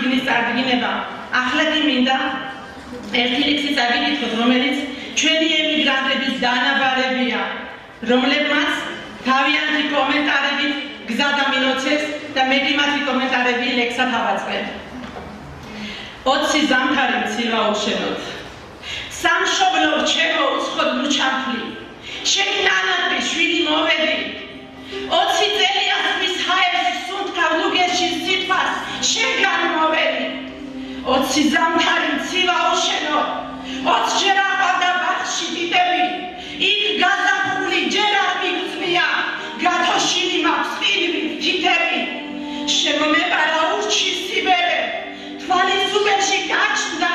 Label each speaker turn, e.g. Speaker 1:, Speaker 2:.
Speaker 1: წიგნის წარდგინება. ახლა კი მინდა ერთი ლექსი წაგიკითხოთ, რომელიც ჩვენი ემიგრანტების დანაბარებია, რომლებმაც თავიანთი კომენტარებით გზა დამილოცეს და მე კი მათი კომენტარები ლექსად ავაწყებ. 20 ზამთარი მცირა უშენოთ. სამშობლო რჩევო უცხოდ ლუჩამფლი. შენი ნანატი შვილი მოვედი. 20 წელია ხმის ჰაერში სუნთქავ ლუგეში სიტყვას შენგან მოვედი. 20 ზამთარი მცირა უშენოთ. 20 ჯერ აყვავდა ბაღში დიდები. იქ გაზაფხული ჯერ არ მიგწვია. გათოშილი მაქვს ყირვით თითები. შემომეპარა ურჩის სიბერე. თვალის უბერში გაჩნდა